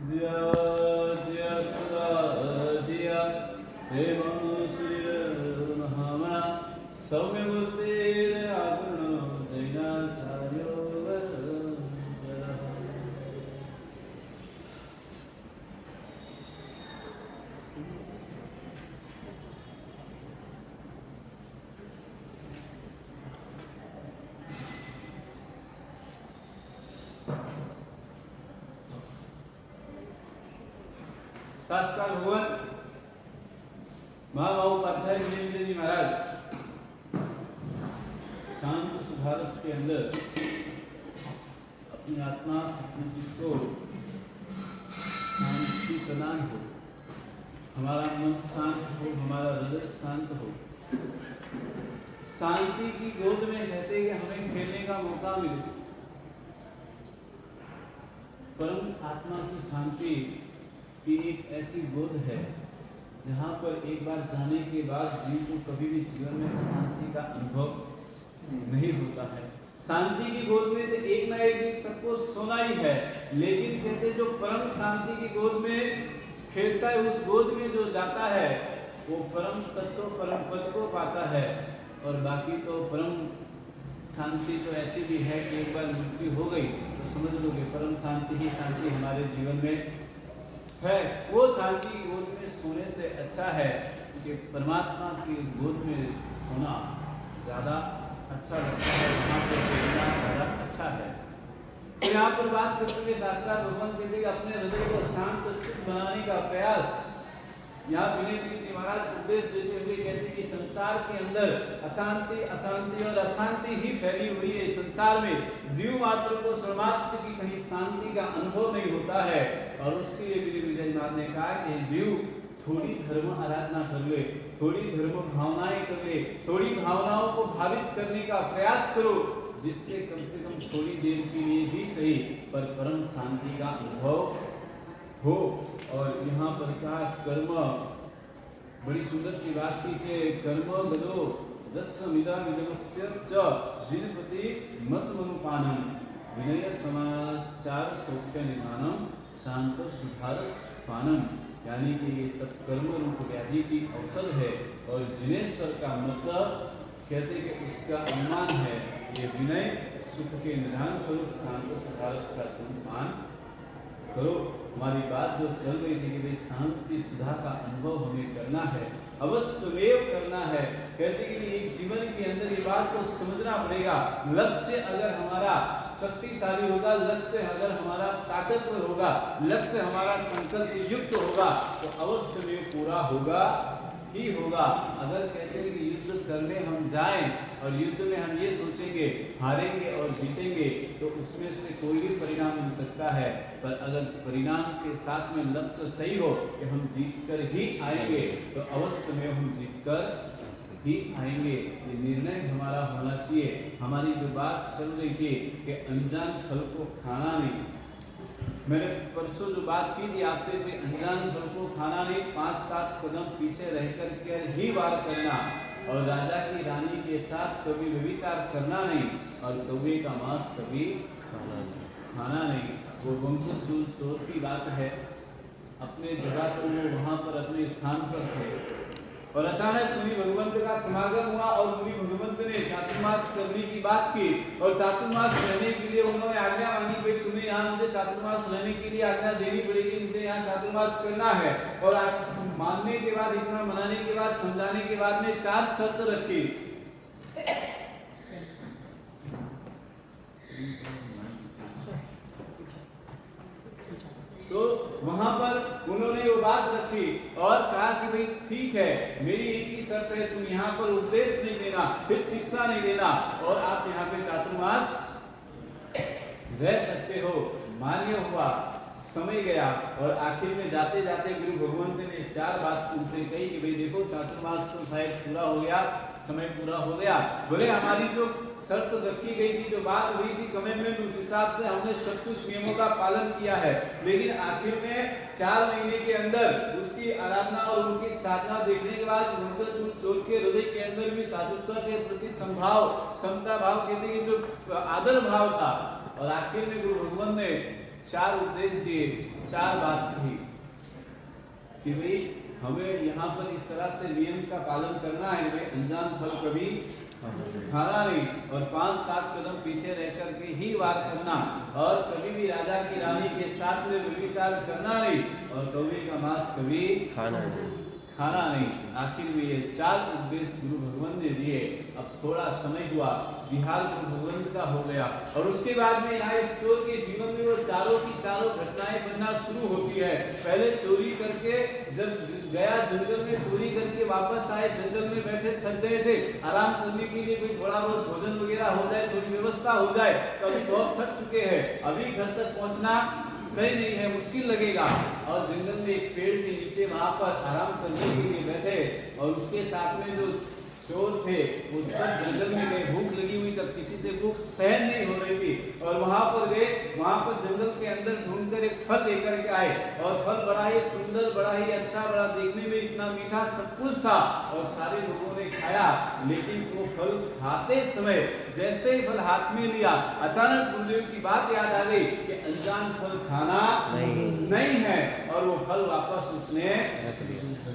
जय जय सदा जय प्रेम श्री महामना सौम्यमूर्ति आगुण जैनाचार्यो शास्त्रा भगवान महाबाहु उपाध्याय विजय जी महाराज शांत सुधारस के अंदर अपनी आत्मा अपने चित्त को शांति प्रदान हो, हमारा मन शांत हो, हमारा हृदय शांत हो, शांति की गोद में कहते कि हमें खेलने का मौका मिले। परम आत्मा की शांति की एक ऐसी गोद है जहाँ पर एक बार जाने के बाद जीव को कभी भी जीवन में अशांति का अनुभव नहीं होता है। शांति की गोद में तो एक ना एक दिन सबको सोना ही है, लेकिन कहते जो परम शांति की गोद में खेलता है, उस गोद में जो जाता है वो परम तत्व परम पद को पाता है। और बाकी तो परम शांति तो ऐसी भी है कि एक बार मृत्यु हो गई तो समझ लोगे परम शांति ही शांति हमारे जीवन में है। वो शांति गोद में सोने से अच्छा है कि परमात्मा की गोद में सोना ज़्यादा अच्छा लगता है, वहाँ पर खेलना ज़्यादा अच्छा है। तो यहाँ पर बात करते हुए शास्त्रा भगवान कहते हैं अपने हृदय को शांत और चित्त बनाने का प्रयास। यहाँ विनय जी महाराज उपदेश देते हुए कहते हैं कि संसार के अंदर अशांति अशांति और अशांति ही फैली हुई है। संसार में जीव मात्र को सर्वमात्र की कहीं शांति का अनुभव नहीं होता है। और उसके लिए विनय विजय महाराज ने कहा कि जीव थोड़ी धर्म आराधना कर ले, थोड़ी धर्म भावनाएं कर ले, थोड़ी भावनाओं को भावित करने का प्रयास करो, जिससे कम से कम थोड़ी देर के लिए ही सही पर परम शांति का अनुभव हो। और यहाँ पर कहा कर्म, बड़ी सुंदर सी बात थी कि कर्म गदो दस्समिदा विदमस्य च जिनपति मत मनुपानम विनय समाचार सौख्य निधानम शांत सुधार पानम। यानी कि ये तत्कर्म रूप व्याधि की औषध है और जिनेश्वर का मतलब कहते कि उसका अनुमान है ये विनय सुख के निधान स्वरूप शांत सुधार का तुम मान करो। हमारी बात जो चल रही थी कि भाई शांति सुधा का अनुभव हमें करना है, अवश्यमेव करना है। कहते कि एक जीवन के अंदर ये बात को समझना पड़ेगा। लक्ष्य अगर हमारा शक्तिशाली होगा, लक्ष्य अगर हमारा ताकतवर होगा, लक्ष्य हमारा संकल्प युक्त होगा तो अवश्यमेव पूरा होगा ही होगा। अगर कहते हैं कि युद्ध करने हम जाएं और युद्ध में हम ये सोचेंगे हारेंगे और जीतेंगे तो उसमें से कोई भी परिणाम मिल सकता है। पर अगर परिणाम के साथ में लक्ष्य सही हो कि हम जीत कर ही आएंगे तो अवश्य में हम जीत कर ही आएंगे। ये निर्णय हमारा होना चाहिए। हमारी जो बात चल रही थी कि अनजान फल को खाना नहीं, मैंने परसों जो बात की थी आपसे कि अनजान फल को खाना नहीं, 5-7 कदम पीछे रहकर के ही वार करना और राजा की रानी के साथ कभी व्यभिचार करना नहीं और कौवे का मांस कभी खाना नहीं। वो वंशजूल चोर की बात है। अपने जगह पर वो वहाँ पर अपने स्थान पर थे और अचानक मुनि भगवंत का समागम हुआ और मुनि भगवंत ने चातुर्मास करने की बात की और चातुर्मास रहने के लिए उन्होंने आज्ञा मांगी, भाई तुम्हें यहाँ मुझे चातुर्मास रहने के लिए आज्ञा देनी पड़ेगी, मुझे यहाँ चातुर्मास करना है। और मानने के बाद, इतना मनाने के बाद, समझाने के बाद में 4 शर्त रखी। तो वहां पर उन्होंने वो बात रखी और कहा कि भाई ठीक है, मेरी एक ही शर्त है, तुम यहाँ पर उपदेश नहीं देना, फिर शिक्षा नहीं देना और आप यहाँ पे चातुर्मास रह सकते हो। मान्य हुआ। समय गया और आखिर में जाते जाते गुरु भगवंत ने 4 बात उनसे कही कि भाई देखो चातुर्मास तो शायद पूरा हो गया, समय पूरा हो गया, बोले हमारी जो शर्त रखी गई थी, जो बात हुई थी कमिटमेंट, उस हिसाब से हमने सब कुछ नियमों का पालन किया है, लेकिन आखिर में 4 महीने के अंदर उसकी आराधना और उनकी साधना देखने के बाद चोर के हृदय के अंदर भी साधुत्व के प्रति समता भाव कहते हैं जो आदर भाव था। और आखिर में गुरु भगवान ने चार उपदेश दिए, चार बात कही कि भाई हमें यहाँ पर इस तरह से नियम का पालन करना है, भाई अनजान फल कभी खाना नहीं, और 5-7 कदम पीछे रह करके ही बात करना, और कभी भी राजा की रानी के साथ में व्यभिचार करना नहीं, और कौवे का मांस कभी खाना नहीं। आखिर में ये 4 उपदेश गुरु भगवान ने दिए। अब थोड़ा समय हुआ, विहार गुरु भगवान का हो गया, और उसके बाद में यहाँ इस चोर के जीवन में वो चारों की चारों घटनाएं बनना शुरू होती है। पहले चोरी करके जब गया जंगल में, चोरी करके वापस आए, जंगल में बैठे थक गए थे, आराम करने के लिए कोई थोड़ा बहुत भोजन वगैरह हो जाए, थोड़ी व्यवस्था हो जाए, तो अभी बहुत थक चुके हैं, अभी घर तक पहुंचना कहीं नहीं है, मुश्किल लगेगा, और जंगल में एक पेड़ के नीचे वहां पर आराम करने के लिए बैठे, और उसके साथ में जो चोर थे वो सब जंगल में गए, भूख लगी हुई, तब किसी से भूख सहन नहीं हो रही थी, और वहां पर गए, वहां पर जंगल के अंदर ढूंढकर एक फल लेकर के आए, और फल बड़ा ही सुंदर, बड़ा ही अच्छा, बड़ा देखने में इतना मीठा सब कुछ था, और सारे लोगों ने खाया, लेकिन वो फल खाते समय जैसे ही फल हाथ में लिया, अचानक गुरुदेव की बात याद आ गई कि अनजान फल खाना नहीं है, और वो फल वापस उसने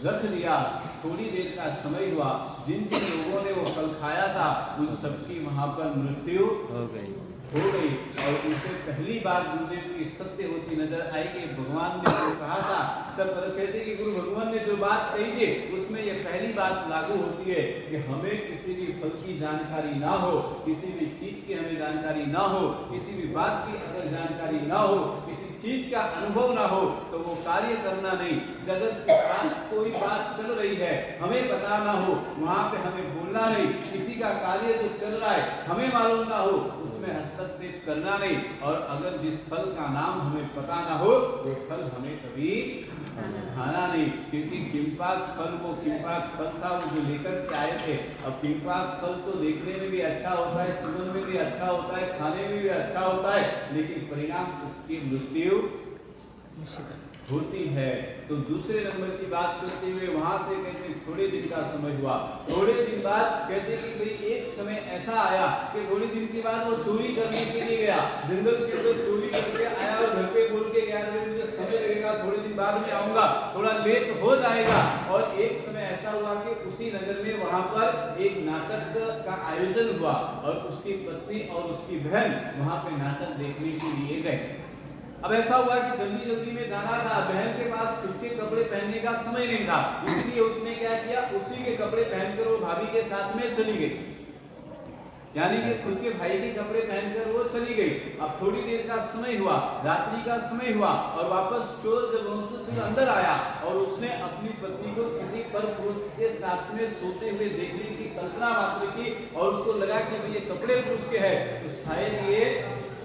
रख दिया। थोड़ी देर का समय हुआ, जिन जिन लोगों ने वो फल खाया था उन सबकी वहां पर मृत्यु हो गई, और उनसे पहली बार गुरुदेव की सत्य होती नजर आई कि भगवान ने जो कहा था, सब कहते कि गुरु भगवान ने जो बात कही थी उसमें ये पहली बात लागू होती है कि हमें किसी भी फल की जानकारी ना हो, किसी भी चीज की हमें जानकारी ना हो, किसी भी बात की अगर जानकारी ना हो, किसी चीज का अनुभव ना हो, तो वो कार्य करना नहीं। जगत के साथ कोई बात चल रही है, हमें पता ना हो, वहां पे हमें बोलना नहीं, किसी का कार्य जो चल रहा है हमें मालूम ना हो, उसमें हस्तक्षेप करना नहीं, और अगर जिस फल का नाम हमें पता ना हो वो फल हमें कभी खाना नहीं, क्योंकि किंपाक फल को, किंपाक फल था वो जो लेकर के आए थे। अब किंपाक फल तो देखने में भी अच्छा होता है, सुगंध में भी अच्छा होता है, खाने में भी अच्छा होता है, लेकिन परिणाम उसकी मृत्यु होती है। तो दूसरे नंबर की बात करते हुए वहां से कहते थोड़े दिन का समय हुआ, थोड़े दिन बाद कहते कि भाई एक समय ऐसा आया कि थोड़े दिन के बाद वो चोरी करने के लिए गया, जंगल के अंदर चोरी करके आया, और घर पे बोल के गया मुझे समय लगेगा, थोड़े दिन बाद में आऊंगा, थोड़ा लेट हो जाएगा। और एक समय ऐसा हुआ कि उसी नगर में वहां पर एक नाटक का आयोजन हुआ, और उसकी पत्नी और उसकी बहन वहां पे नाटक देखने के लिए गए। अब ऐसा हुआ कि जल्दी जल्दी में जाना था, बहन के पास खुद के कपड़े पहनने का समय नहीं था, इसलिए उसने क्या किया, उसी के कपड़े पहनकर वो भाभी के साथ में चली गई, यानी कि खुद के भाई के कपड़े पहनकर वो चली गई। अब थोड़ी देर का समय हुआ, रात्रि का समय हुआ, और वापस चोर जब अंदर आया और उसने अपनी पत्नी को किसी पर पुरुष के साथ में सोते हुए देखने की कल्पना मात्र की, और उसको लगा कि ये कपड़े पुरुष के हैं, तो शायद ये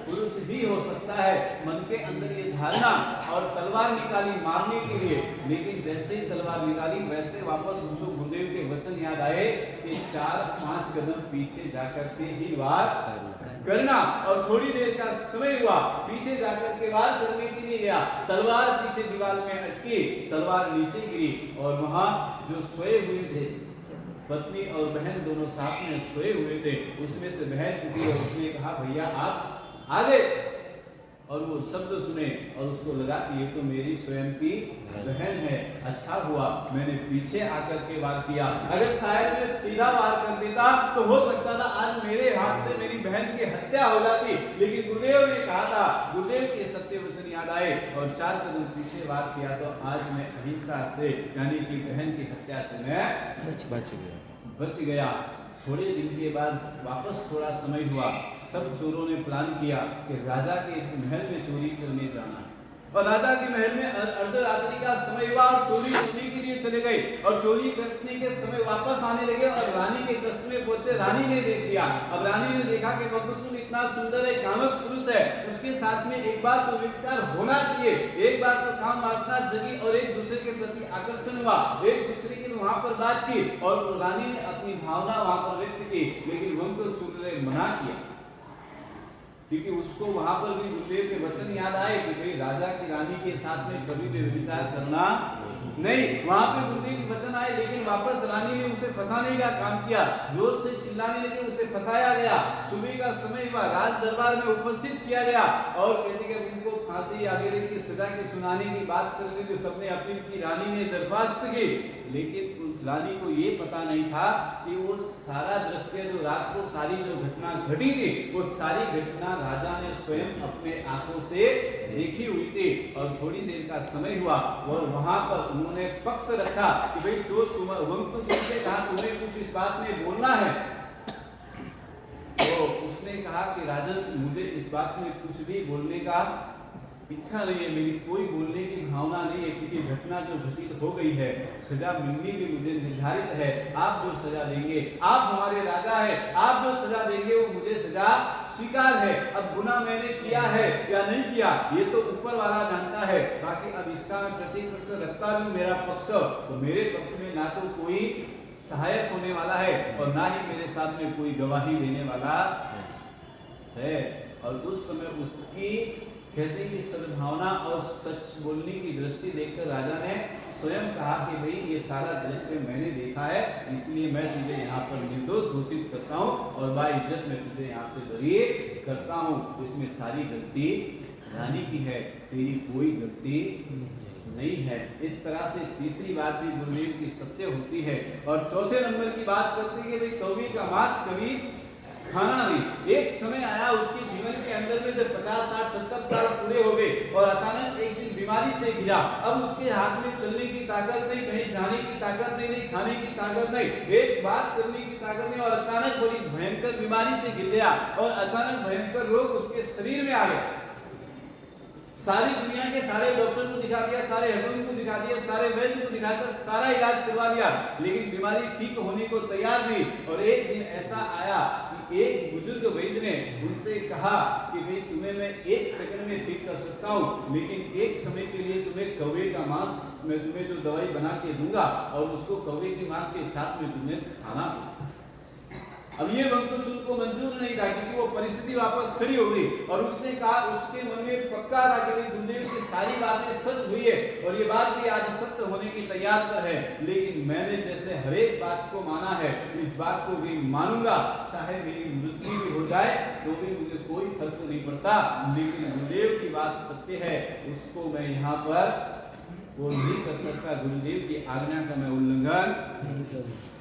पुरुष ही हो सकता है, मन के अंदर ये धारणा, और तलवार निकाली मारने के लिए, लेकिन जैसे ही तलवार निकाली वैसे वापस उसको गुरुदेव के वचन याद आए कि 4-5 कदम पीछे जाकर के ही वार करना। और थोड़ी देर का समय हुआ, पीछे जाकर के वार करने के लिए गया, तलवार पीछे दीवार में अटकी, तलवार नीचे गिरी, और वहां जो सोए हुए थे पत्नी और बहन दोनों साथ में सोए हुए थे, उसमें से बहन उठी और उसने कहा भैया आप आगे, और वो शब्द सुने और उसको लगा कि ये तो मेरी स्वयं की बहन है, अच्छा हुआ मैंने पीछे आकर के वार किया, अगर शायद मैं सीधा वार कर देता तो हो सकता था आज मेरे हाथ से मेरी बहन की हत्या हो जाती, लेकिन गुरुदेव ने कहा था, गुरुदेव के सत्य वचन याद आए और 4 कदम पीछे वार किया, तो आज मैं अहिंसा से यानी कि बहन की हत्या से मैं बच गया। थोड़े दिन के बाद वापस थोड़ा समय हुआ, सब चोरों ने प्लान किया कि राजा के महल में चोरी करने जाना, और राजा के महल में अर्धरात्रि का समय हुआ और चोरी करने के लिए चले गए, और चोरी करने के समय वापस आने लगे और रानी के कस्बे पहुंचे। रानी ने देख लिया, अब रानी ने देखा कि बबुसुन इतना सुंदर है, कामुक पुरुष है, उसके साथ में एक बार तो विचार होना चाहिए, एक बार तो काम वासना जगी और एक दूसरे के प्रति आकर्षण हुआ, एक दूसरे की वहां पर बात की, और रानी ने अपनी भावना वहां पर व्यक्त की, लेकिन वंक चोर ने मना किया, क्योंकि उसको वहां पर भी गुरुदेव के वचन याद आए कि भाई राजा की रानी के साथ में कभी भी विचार करना नहीं, वहां पे गुरुदेव के वचन आए, लेकिन वापस रानी ने उसे फंसाने का काम किया, जोर से चिल्लाने लगे, उसे फंसाया गया। सुबह का समय हुआ, राज दरबार में उपस्थित किया गया और कहते कि उनको फांसी वगैरह की सजा की सुनाने की बात चल रही थी, सबने अपील की, रानी ने दरखास्त की, लेकिन उस रानी को ये पता नहीं था कि वो सारा दृश्य जो रात को सारी जो घटना घटी थी, वो सारी घटना राजा ने स्वयं अपने आंखों से देखी हुई थी। और थोड़ी देर का समय हुआ और वहां पर उन्होंने पक्ष रखा कि भाई जो तुमसे कहा तुम्हें कुछ इस बात में बोलना है, तो उसने कहा कि राजन मुझे इस बात में कुछ भी बोलने का इच्छा नहीं है, मेरी कोई बोलने की भावना नहीं है, क्योंकि घटना जो घटित हो गई है, सजा मिलनी भी मुझे निर्धारित है। आप जो सजा देंगे, आप हमारे राजा है, आप जो सजा देंगे वो मुझे सजा स्वीकार है। अब गुनाह मैंने किया है या नहीं किया ये तो ऊपर वाला जानता है, बाकी अब इसका मैं प्रतिपक्ष रखता भी मेरा पक्ष, तो मेरे पक्ष में ना तो कोई सहायक होने वाला है और ना ही मेरे साथ में कोई गवाही देने वाला है। और उस समय उसकी कहते हैं कि सद्भावना और सच बोलने की दृष्टि देखकर राजा ने स्वयं कहा कि भाई ये सारा दृश्य मैंने देखा है, इसलिए मैं तुझे यहाँ पर निर्दोष घोषित करता हूँ और बाइज्जत मैं तुझे यहाँ से बरी करता हूँ। इसमें सारी गलती रानी की है, तेरी कोई गलती नहीं है। इस तरह से तीसरी बात भी गुरुदेव की सत्य होती है। और चौथे नंबर की बात करते हैं कि भाई कवि का मांस कभी खाना नहीं। एक समय आया उसके जीवन के अंदर में जब 50, 60, 70 साल पूरे हो गए और अचानक एक दिन बीमारी से गिरा। अब उसके हाथ में चलने की ताकत नहीं, कहीं जाने की ताकत नहीं, खाने की ताकत नहीं, एक बात करने की ताकत नहीं, और अचानक बड़ी भयंकर बीमारी से गिर गया और अचानक भयंकर रोग उसके शरीर में आ गया। सारी दुनिया के सारे डॉक्टर को दिखा दिया, सारे हकीम को दिखा दिया, सारे वैद्य को दिखाकर सारा इलाज करवा दिया, लेकिन बीमारी ठीक होने को तैयार नहीं। और एक दिन ऐसा आया कि एक बुजुर्ग वैद्य ने उनसे कहा कि भाई तुम्हें मैं 1 सेकंड में ठीक कर सकता हूँ, लेकिन एक समय के लिए तुम्हें कौवे का मांस मैं तुम्हें जो दवाई बना के दूंगा और उसको कौवे के मांस के साथ में तुम्हें खाना। अब ये वंकचूर को मंजूर नहीं था, क्योंकि वो परिस्थिति वापस खड़ी हो गई और उसने कहा, उसके मन में पक्का था कि गुरुदेव की सारी बातें सच हुई है और ये बात भी आज सत्य होने की तैयार पर है, लेकिन मैंने जैसे हर एक बात को माना है इस बात को भी मानूंगा, चाहे मेरी मृत्यु भी हो जाए तो भी मुझे कोई फर्क नहीं पड़ता, लेकिन गुरुदेव की बात सत्य है, उसको मैं यहाँ पर वो नहीं कर सकता, गुरुदेव की आज्ञा का मैं उल्लंघन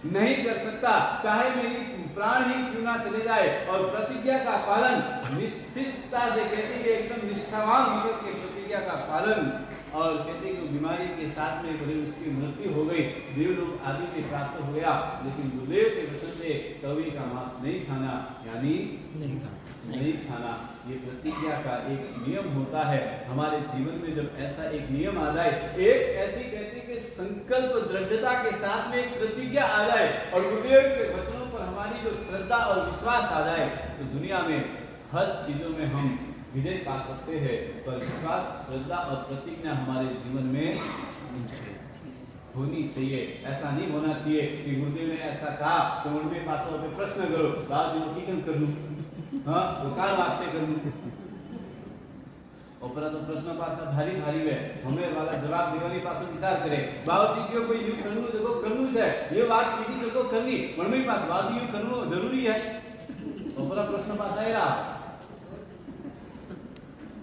नहीं कर सकता, चाहे मेरी प्राण ही क्यों ना चले जाए। और प्रतिज्ञा का पालन निश्चितता से, कहते हैं एकदम निष्ठावान होकर के प्रतिज्ञा का पालन, और कहते हैं कि बीमारी के साथ में भले उसकी मृत्यु हो गई, देवलोक आदि में प्राप्त हो गया, लेकिन गुरुदेव के वचन से कवि का मांस नहीं खाना, यानी नहीं खाना, ये प्रतिज्ञा का एक नियम होता है। हमारे जीवन में जब ऐसा एक नियम आ जाए, एक ऐसी कहते कि संकल्प दृढ़ता के साथ में एक प्रतिज्ञा आ जाए और गुरुदेव के वचनों पर हमारी जो श्रद्धा और विश्वास आ जाए, तो दुनिया में हर चीजों में हम विजय पा सकते हैं। पर विश्वास, श्रद्धा और प्रतिज्ञा हमारे जीवन में होनी चाहिए। ऐसा नहीं होना चाहिए कि गुरुदेव ने ऐसा कहा तो उनके पास पे प्रश्न करो, बाबू जी की कर लूं, हाँ वो कार वास्ते कर लूं, ऊपर तो प्रश्न पास भारी भारी है, हमें वाला जवाब देवानी पास विचार करे, बाबू जी क्यों कोई यूं करनु देखो करनु है, ये बात कीधी देखो करनी, मन में पास बाबू यूं करनु जरूरी है, ऊपर प्रश्न पास आएगा।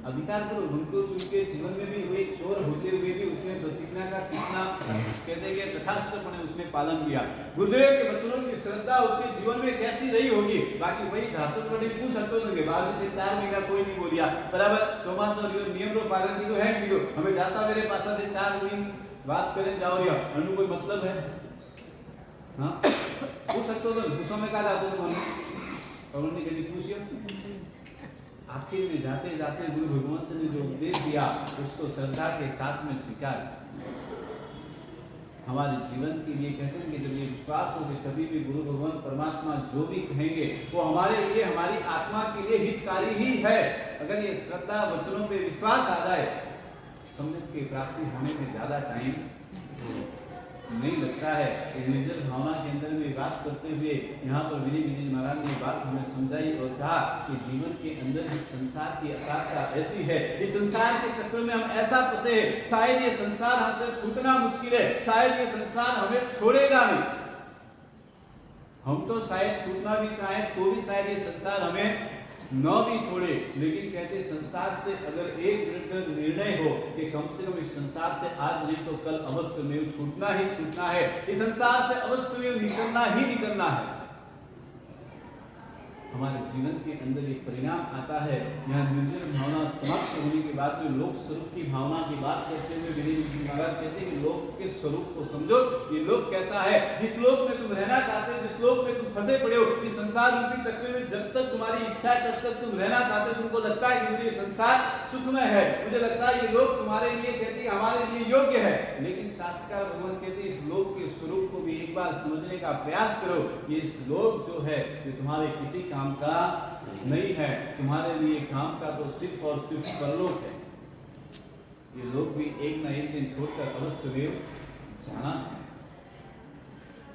अब विचार करो, उनको उनके जीवन में भी वो एक चोर होते हुए भी उसने प्रतिज्ञा का कितना कहते हैं तथास्तपणे उसने पालन किया। गुरुदेव के वचनों की श्रद्धा उसके जीवन में कैसी रही होगी, बाकी वही धातु कड़ी पूछ सकते होंगे, बाद से 4 महीना कोई नहीं बोलिया बराबर, चौमास और नियम रो पालन की है कीधो, हमें जाता मेरे पास से 4 दिन बात करें जाओ रिया, अनु कोई मतलब है, हाँ पूछ सकते हो, गुस्सों में कहा जाते हो और उन्होंने कभी पूछिए। आखिर में जाते जाते गुरु भगवंत ने जो उपदेश दिया उसको श्रद्धा के साथ में स्वीकार। हमारे जीवन के लिए कहते हैं कि जब ये विश्वास हो कि कभी भी गुरु भगवान परमात्मा जो भी कहेंगे वो हमारे लिए, हमारी आत्मा के लिए हितकारी ही है। अगर ये श्रद्धा वचनों पे विश्वास आ जाए, समृद्धि की प्राप्ति होने में ज्यादा टाइम नहीं लगता है कि निर्जल भावना के अंदर में वास करते हुए यहाँ पर विनय विजय महाराज ने बात हमें समझाई और कहा कि जीवन के अंदर इस संसार की असारता ऐसी है, इस संसार के चक्र में हम ऐसा फंसे हैं, शायद ये संसार हमसे छूटना मुश्किल है, शायद ये संसार हमें छोड़ेगा नहीं। हम तो शायद छूटना भी चाहें तो भी शायद ये संसार हमें न भी छोड़े, लेकिन कहते संसार से अगर एक मिनट का निर्णय हो कि कम से कम इस संसार से आज नहीं तो कल अवश्य में छूटना ही छूटना है, इस संसार से अवश्य में निकलना ही निकलना है, हमारे जीवन के अंदर एक परिणाम आता है। यहाँ निर्जल भावना समाप्त होने के बाद में लोक स्वरूप की भावना की बात करते हुए विनय जी महाराज कहते हैं कि लोक के स्वरूप को समझो, ये लोक कैसा है, जिस लोक में तुम रहना चाहते हो, जिस लोक में तुम फंसे पड़े हो, इस संसार रूपी चक्र में जब तक तुम्हारी इच्छा है तब तक तुम रहना चाहते हो, तुमको लगता है कि मुझे ये संसार सुखमय है, मुझे लगता है ये लोक तुम्हारे लिए कहते हैं हमारे लिए योग्य है, लेकिन शास्त्रकार भगवान कहते हैं इस लोक के स्वरूप को भी एक बार समझने का प्रयास करो। ये इस लोक जो है ये तुम्हारे किसी काम का नहीं है, तुम्हारे लिए काम का तो सिर्फ और सिर्फ परलोक है। ये लोग भी एक ना एक दिन छोड़कर अवश्य वे जाना।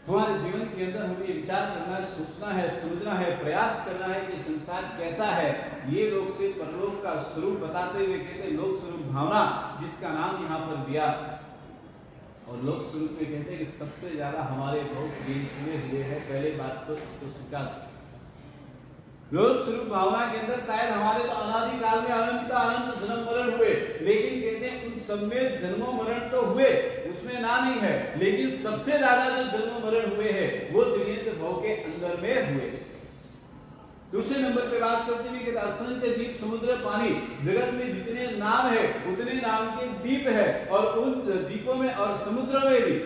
हमारे जीवन के अंदर हमें ये विचार करना है, सोचना है, समझना है, प्रयास करना है कि संसार कैसा है। ये लोग से परलोक का स्वरूप बताते हुए कहते हैं लोक स्वरूप भावना, जिसका नाम यहाँ पर दिया, और लोक स्वरूप में कहते हैं कि सबसे ज्यादा हमारे बहुत देश में हुए हैं। पहले बात तो उसको स्वीकार, लोक स्वरूप भावना के अंदर शायद हमारे तो अनादि काल में अनंत जन्म मरण हुए, लेकिन कहते हैं उन सब में जन्मों मरण तो हुए, उसमें ना नहीं है, लेकिन सबसे ज्यादा जो जन्म मरण हुए हैं वो त्रियंच भव के अंदर में हुए। दूसरे नंबर पे बात करते हुए कि असंख्य द्वीप समुद्र पानी, जगत में जितने नाम है उतने नाम के द्वीप है, और उन द्वीपों में और समुद्र में भी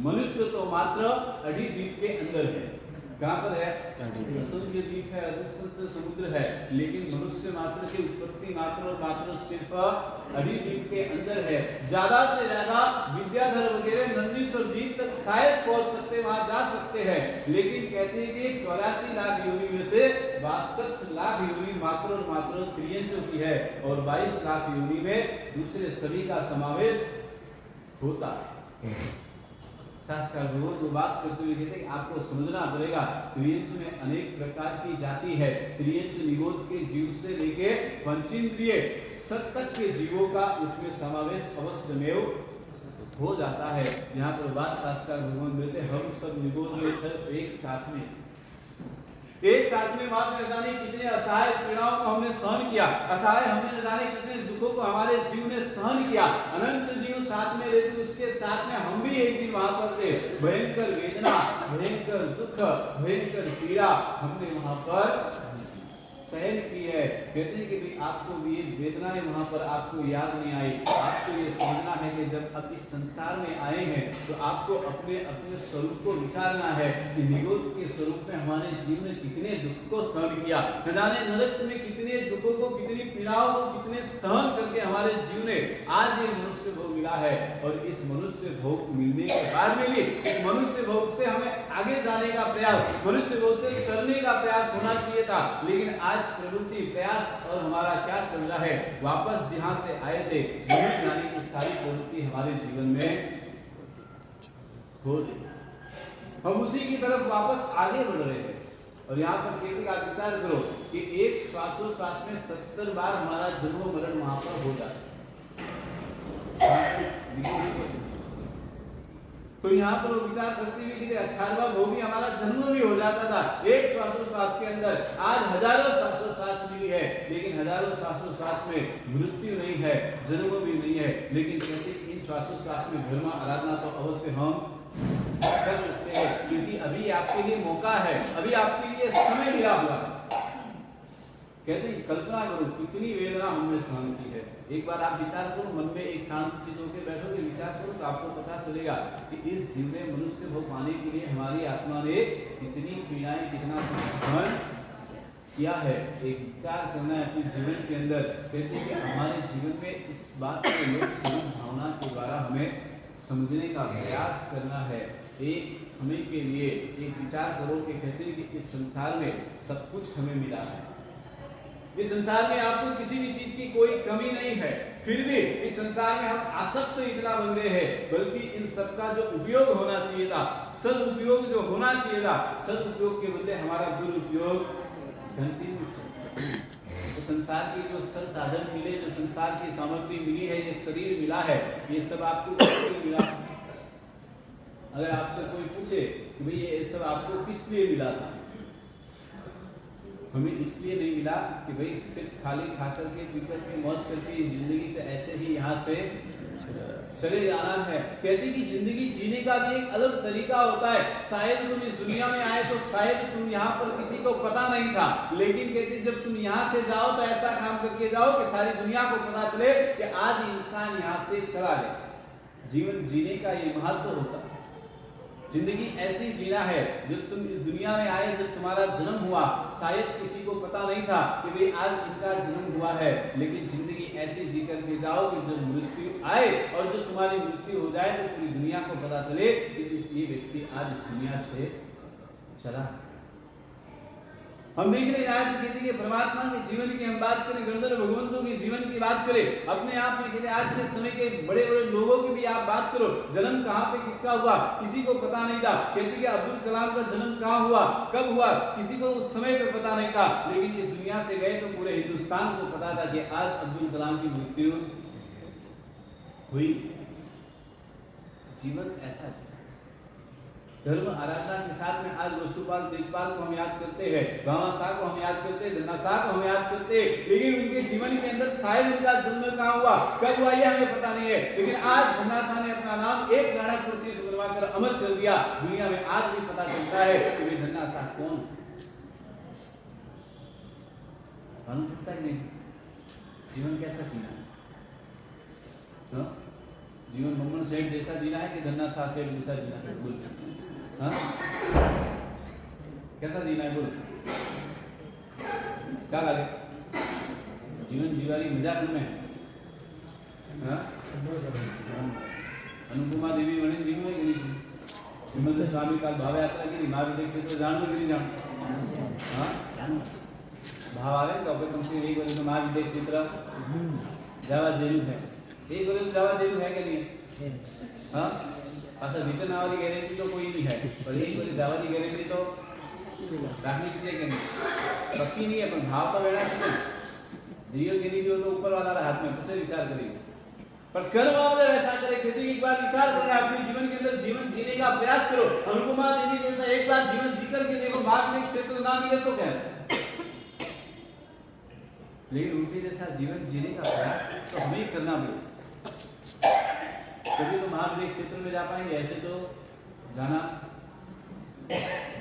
मनुष्य तो मात्र अड़ी द्वीप के अंदर है। कहां पर है? असंख्य द्वीप है, असंख्य समुद्र है, लेकिन मनुष्य मात्र की उत्पत्ति मात्र और मात्र सिर्फ अड़ी द्वीप के अंदर है। ज्यादा से ज्यादा विद्याधर वगैरह 1900 द्वीप तक शायद पहुंच सकते, वहां जा सकते हैं, लेकिन कहते हैं कि 84 लाख योनि में से 62 लाख योनि मात्र और मात्र त्रियंचों की है, और 22 लाख योनि में दूसरे सभी का समावेश होता है। शास्त्रकार भगवान को बात करते हुए कहते हैं कि आपको समझना पड़ेगा त्रियंच में अनेक प्रकार की जाति है। त्रियंच निगोद के जीव से लेके पंचेंद्रिय तक के जीवों का उसमें समावेश अवश्य में हो जाता है। यहाँ पर बात शास्त्रकार भगवान मिलते हैं, हम सब निगोद में एक साथ में वहां पर जाने कितने असहाय पीड़ाओं को हमने सहन किया, असहाय हमने न जाने कितने दुखों को हमारे जीव ने सहन किया। अनंत जीव साथ में रहते, उसके साथ में हम भी एक दिन वहां पर थे। भयंकर वेदना, भयंकर दुख, भयंकर पीड़ा हमने वहां पर सहन की है। कहते हैं कि भी आपको भी वेदनाएं वहां पर आपको याद नहीं आई। आपको ये समझना है कि जब आप इस संसार में आए हैं तो आपको अपने अपने स्वरूप को विचारना है कि निगोद के स्वरूप में हमारे जीवन में कितने दुख को सहन किया, न जाने नरक में कितने दुखों को, कितनी पीड़ाओं को कितने सहन करके हमारे जीवन में आज ये मनुष्य भोग मिला है। और इस मनुष्य भोग मिलने के बाद में भी इस मनुष्य भोग से हमें आगे जाने का प्रयास, मनुष्य भोग से करने का प्रयास होना चाहिए था, लेकिन आज प्रवृत्ति, प्रयास और हमारा क्या चल रहा है, वापस जहां से आए थे वहीं जाने की सारी प्रवृत्ति हमारे जीवन में हो रही, हम उसी की तरफ वापस आगे बढ़ रहे हैं। और यहाँ पर केवल आप विचार करो कि एक श्वासोश्वास में 70 बार हमारा जन्म मरण वहां पर हो जाता है। तो यहाँ पर विचार करते हुए कि 18वां भोग भी हमारा जन्म भी हो जाता था एक श्वासोश्वास के अंदर। आज हजारों श्वासोश्वास मिली है, लेकिन हजारों श्वासोश्वास में मृत्यु नहीं है, जन्म भी नहीं है, लेकिन कहते इन श्वासोश्वास में धर्म आराधना तो अवश्य हम कर सकते हैं, क्योंकि अभी आपके लिए मौका है, अभी आपके लिए समय मिला हुआ है। कहते हैं कल्पना करो कितनी वेदना हमने सहन की है। एक बार आप विचार करो, मन में एक शांत चीज होकर बैठोगे, विचार करो तो आपको पता चलेगा कि इस जीव में मनुष्य भोग पाने के लिए हमारी आत्मा ने कितनी पीड़ाएं, कितना सहन किया है। एक विचार करना है अपने जीवन के अंदर। कहते हैं कि हमारे जीवन में इस बात को लोक स्वरूप भावना के द्वारा हमें समझने का प्रयास करना है। एक समय के लिए एक विचार करो कि कहते हैं कि इस संसार में सब कुछ हमें मिला है, इस संसार में आपको किसी भी चीज की कोई कमी नहीं है, फिर भी इस संसार में हम आसक्त इतना बन गए हैं, बल्कि इन सब का जो उपयोग होना चाहिए था, सदुपयोग जो होना चाहिए था, सदुपयोग के बदले हमारा दुरुपयोग कंटिन्यू। तो संसार की जो संसाधन मिले, जो संसार की सामग्री मिली है, ये शरीर मिला है, ये सब आपको किस मिला? अगर आपसे कोई पूछे कि भाई ये सब आपको किस लिए मिला था, हमें इसलिए नहीं मिला कि भाई सिर्फ खाली खा करके पी करके मौज करके इस जिंदगी से ऐसे ही यहाँ से चले जाना है। कहते कि जिंदगी जीने का भी एक अलग तरीका होता है। शायद तुम इस दुनिया में आए तो शायद तुम यहाँ पर किसी को पता नहीं था, लेकिन कहते जब तुम यहाँ से जाओ तो ऐसा काम करके जाओ कि सारी दुनिया को पता चले कि आज इंसान यहाँ से चला गया। जीवन जीने का ये महत्व होता है। जिंदगी ऐसी जीना है, जब तुम इस दुनिया में आए, जब तुम्हारा जन्म हुआ, शायद किसी को पता नहीं था कि भाई आज इनका जन्म हुआ है, लेकिन जिंदगी ऐसी जी करके जाओ कि जब मृत्यु आए और जब तुम्हारी मृत्यु हो जाए तो पूरी दुनिया को पता चले कि ये व्यक्ति आज इस दुनिया से चला। हम देख रहे हैं आज कहते हैं परमात्मा के जीवन की हम बात करें, गणधर भगवंतों के जीवन की बात करें, अपने आप में कहते आज के समय के बड़े बड़े लोगों की भी आप बात करो, जन्म कहाँ पे किसका हुआ किसी को पता नहीं था। कहते कि अब्दुल कलाम का जन्म कहाँ हुआ, कब हुआ, किसी को उस समय पे पता नहीं था, लेकिन इस दुनिया से गए तो पूरे हिंदुस्तान को पता था कि आज अब्दुल कलाम की मृत्यु हुई। जीवन ऐसा जीवन धर्म आराधना के साथ में आज वस्तुपाल देशपाल को हम याद करते हैं, भामा शाह को हम याद करते हैं, धन्ना शाह को हम याद करते हैं, लेकिन उनके जीवन के अंदर शायद उनका जन्म कहाँ हुआ, कब हुआ, यह हमें पता नहीं है। लेकिन आज धन्ना शाह ने अपना नाम एक गाना पूर्ति से बनवाकर अमर कर दिया। दुनिया में आज भी पता चलता है कि वे धन्ना शाह कौन है। नहीं जीवन कैसा जीना है, जीवन मम्मन सेठ जैसा जीना है कि धन्ना शाह सेठ जैसा जीना है? बोल हाँ कैसा जीना है, बोल क्या लगे? जीवन जीवारी मजाक में हाँ अनुपमा देवी म्हणे जीवन में गेली हिमंत स्वामी काल भाव यात्रा केली, महाविद्यालय क्षेत्र जाणलं की नाही जाण हाँ भाव आवे तो આપણે કમસે એક વર્ષ महाविद्यालय क्षेत्र जावा जेलू है, एक वर्ष जावा जेलू है कि नहीं? हाँ ऐसा रिटर्न आवाली गारंटी तो कोई नहीं है, पर एक बार जावा की गारंटी तो રાખવી चाहिए कि नहीं? पक्की नहीं है, पर भाव तो वेड़ा है। जियो के नहीं तो ऊपर वाला हाथ में उसे विचार करेंगे, पर कर्म अगर ऐसा करे कि एक बार विचार करके अपने जीवन के अंदर जीवन जीने का प्रयास करो। अनुपमा देवी जैसा एक बार जीवन जीकर के देखो, भाग में क्षेत्र ना मिले तो क्या, लेकिन उनके जैसा जीवन जीने का प्रयास तो हमें करना पड़ेगा, तभी तो महाविद्यालय क्षेत्र में जा पाएंगे, ऐसे तो जाना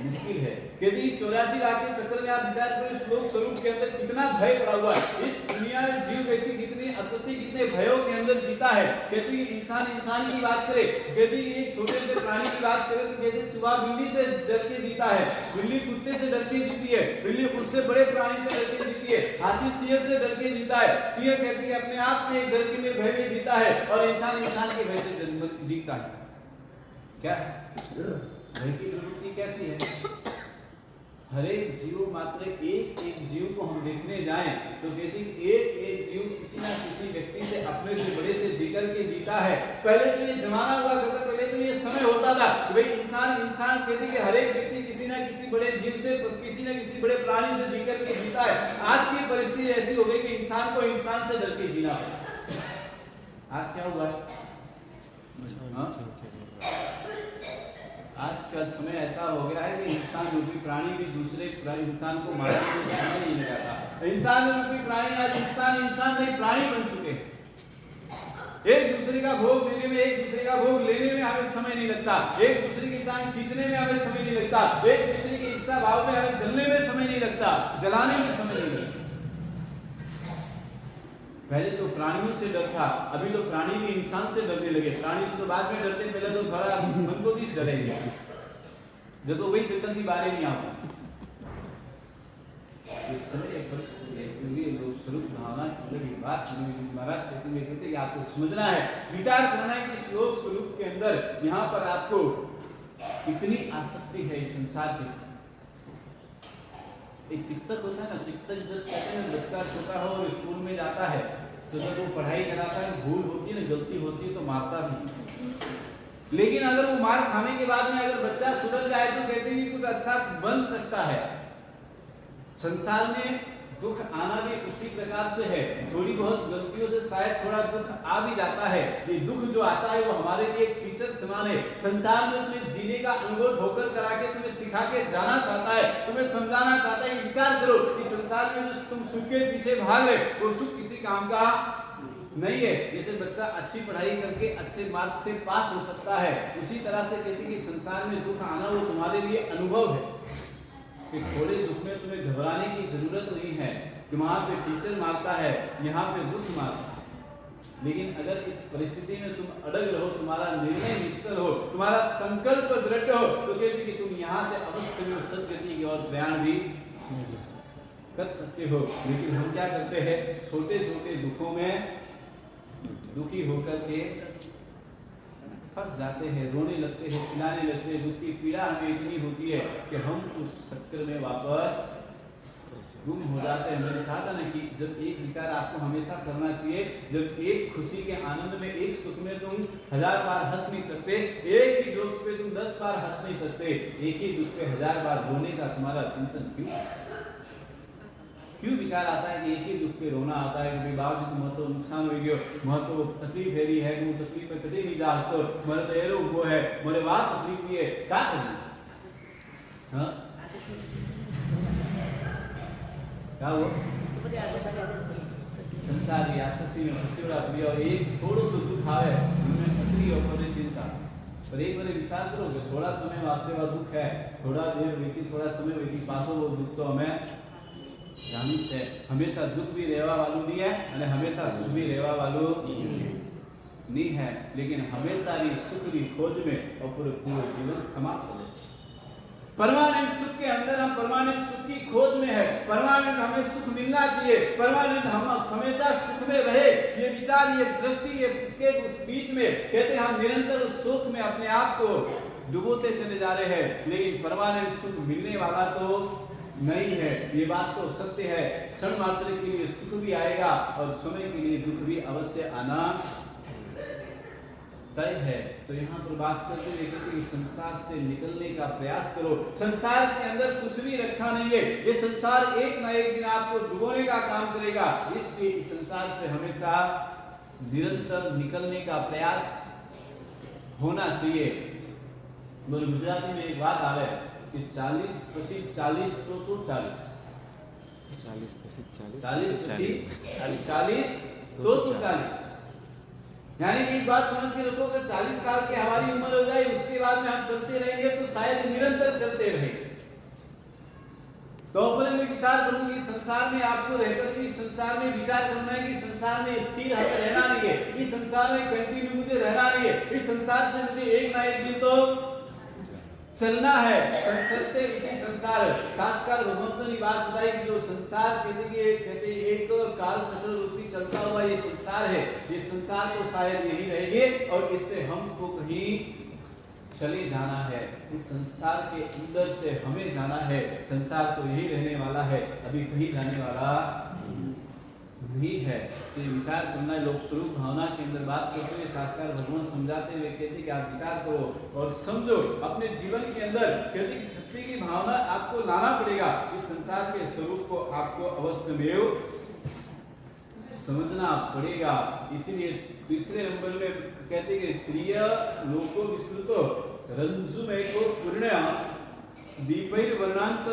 मुश्किल है। यदि 84 लाख के चक्कर में आप विचार करो, इस लोक स्वरूप के अंदर कितना भय पड़ा हुआ है, इस दुनिया में जीव व्यक्ति कितनी असत्य कितने भयों के अंदर जीता है। कहते हैं इंसान इंसान की बात करे, कहते हैं एक छोटे से प्राणी की बात करे तो कहते हैं चूहा बिल्ली से डर के जीता है, बिल्ली कुत्ते से डर के जीती है, बिल्ली उससे बड़े प्राणी से डर के जीती है, हाथी सिंह से डर के जीता है, सिंह कहते हैं अपने आप में डर के भय में जीता है, और इंसान इंसान के भय से जीता है। क्या भय की प्रवृत्ति कैसी है? हर एक जीव मात्र एक एक जीव को हम देखने जाएं तो कहते हैं एक एक जीव किसी ना किसी व्यक्ति से अपने से बड़े से जीकर के जीता है। पहले तो ये जमाना हुआ करता, पहले तो ये समय होता था कि भाई इंसान इंसान कहते कि हर एक व्यक्ति किसी ना किसी बड़े जीव से किसी ना किसी बड़े प्राणी से जीकर के जीता है। आज की परिस्थिति ऐसी हो गई कि इंसान को इंसान से डर के जीना है। आज क्या हुआ है? आज का समय ऐसा हो गया है कि इंसान रूपी प्राणी भी दूसरे इंसान को मारने में समय नहीं लगाता। इंसान रूपी प्राणी आज इंसान इंसान नहीं प्राणी बन चुके हैं। एक दूसरे का भोग देने में, एक दूसरे का भोग लेने में हमें समय नहीं लगता, एक दूसरे की टांग खींचने में हमें समय नहीं लगता, एक दूसरे की इच्छा भाव में हमें जलने में समय नहीं लगता, जलाने में समय नहीं लगता। पहले तो प्राणियों से डर था, अभी तो प्राणी भी इंसान से डरने लगे। प्राणी से तो बाद में डरते, पहले तो थोड़ा मन को भी डरेंगे जब तो वही चक्कर की बारे नहीं आता। इस समय एक परिस्थिति ऐसी हुई, लोग स्वरूप भावना की बात महाराज कहते हैं आपको समझना है, विचार करना है कि श्लोक स्वरूप के अंदर यहाँ पर आपको इतनी आसक्ति है इस संसार की। एक शिक्षक होता है ना, शिक्षक जब कहते हैं बच्चा छोटा हो और स्कूल में जाता है तो जब वो पढ़ाई कराता है, भूल होती है ना, गलती होती है तो मारता भी। लेकिन अगर वो मार खाने के बाद में अगर बच्चा सुधर जाए तो कहते हैं कि कुछ अच्छा बन सकता है। संसार में दुख आना भी उसी प्रकार से है। थोड़ी बहुत गलतियों से शायद थोड़ा दुख आ भी जाता है। ये दुख जो आता है वो हमारे लिए एक टीचर समान है। संसार में तुम्हें जीने का अनुभव ठोकर करा के तुम्हें सिखा के जाना चाहता है, तुम्हें समझाना चाहता है। विचार करो कि संसार में जो तुम सुख के पीछे भाग रहे वो सुख किसी काम का नहीं है। जैसे बच्चा अच्छी पढ़ाई करके अच्छे मार्क्स से पास हो सकता है, उसी तरह से कहते हैं कि संसार में दुख आना वो तुम्हारे लिए अनुभव है। कि थोड़े दुख में तुम्हें घबराने की जरूरत नहीं है कि वहां पे टीचर मारता है, यहाँ पे दुख मारता है। लेकिन अगर इस परिस्थिति में तुम अड़ग रहो, तुम्हारा निर्णय निश्चल हो, तुम्हारा संकल्प दृढ़ हो, तो कहते कि तुम यहाँ से अवश्य में सदगति की ओर प्रयाण भी कर सकते हो। लेकिन हम क्या करते हैं, छोटे छोटे दुखों में दुखी होकर के फंस जाते हैं, रोने लगते हैं, चिल्लाने लगते हैं। दुख की पीड़ा हमें इतनी होती है कि हम उस चक्कर में वापस गुम हो जाते हैं। मैंने कहा था ना कि जब एक विचार आपको हमेशा करना चाहिए, जब एक खुशी के आनंद में, एक सुख में तुम 1000 बार हंस नहीं सकते, एक ही जोश पे तुम 10 बार हंस नहीं सकते, एक ही दुख पे 1000 बार रोने का तुम्हारा चिंतन क्यों विचार आता है कि एक ही दुख पे रोना आता है कि बाबू जी तुम्हें तो नुकसान हो गयो, तुम्हें तो तकलीफ है है कि वो तकलीफ में कभी नहीं जा तो मेरे तो एरो वो है, मेरे बात तकलीफ नहीं है, क्या करना? हाँ क्या वो संसार की आसक्ति में फंसी हुआ प्रिय और एक थोड़ा सा दुख आवे उनमें खतरी और परिचिंता। पर एक बार विचार करो कि थोड़ा समय वास्ते वह दुख है, थोड़ा देर बीती, थोड़ा समय बीती, पासो वो दुख तो हमें जानी से हमेशा दुख भी रहवा वालू नहीं है और हमेशा सुख भी रहवा वालू नहीं है। लेकिन हमेशा ही सुख की खोज में और पूरे जीवन समाप्त हो जाए। परमानेंट सुख के अंदर हम परमानेंट सुख की खोज में है, परमानेंट हमें सुख मिलना चाहिए, परमानेंट हम हमेशा सुख में रहे। ये विचार, ये दृष्टि, ये के उस बीच में कहते हम निरंतर उस सुख में अपने आप को डुबोते चले जा रहे हैं। लेकिन परमानेंट सुख मिलने वाला तो नहीं है, ये बात तो सत्य है। क्षण मात्र के लिए सुख भी आएगा और समय के लिए दुख भी अवश्य आना तय है। तो यहाँ पर बात करते हुए कहते हैं संसार से निकलने का प्रयास करो। संसार के अंदर कुछ भी रखा नहीं है, ये संसार एक ना एक दिन आपको डुबोने का काम करेगा। इसलिए इस संसार से हमेशा निरंतर निकलने का प्रयास होना चाहिए। गुजराती में एक बात आ रहा है कि 40 પછી 40 તો 40 40 પછી 40 तो 40। यानी कि एक बात समझ के रखो कि 40 साल की हमारी उम्र हो जाए, उसके बाद में हम चलते रहेंगे तो शायद निरंतर चलते रहेंगे। तो अपने में विचार करूं कि संसार में आपको रहकर भी संसार में विचार करना है कि संसार में स्थिर रहना नहीं है, इस संसार में कंटिन्यू मुझे रहना नहीं है, इस संसार से मुझे एक ना एक दिन तो चलना है। संसरते इति संसार, शास्त्रकार भगवंतों ने बात बताई कि जो संसार कहते एक काल चक्र रूपी चलता हुआ ये संसार है, ये संसार तो शायद यही रहेंगे और इससे हमको कहीं चले जाना है। इस संसार के अंदर से हमें जाना है, संसार तो यही रहने वाला है, अभी कहीं जाने वाला नहीं है। तो विचार करना लोक स्वरूप भावना के अंदर बात करते हुए शास्त्रकार भगवान समझाते हुए कहते कि आप विचार करो और समझो अपने जीवन के अंदर कहते कि शक्ति की भावना आपको लाना पड़ेगा। इस संसार के स्वरूप को आपको अवश्य में समझना पड़ेगा। इसीलिए तीसरे नंबर में कहते कि त्रिय लोको विस्तृतो रंजुमय को पुण्य दीपैर वर्णांत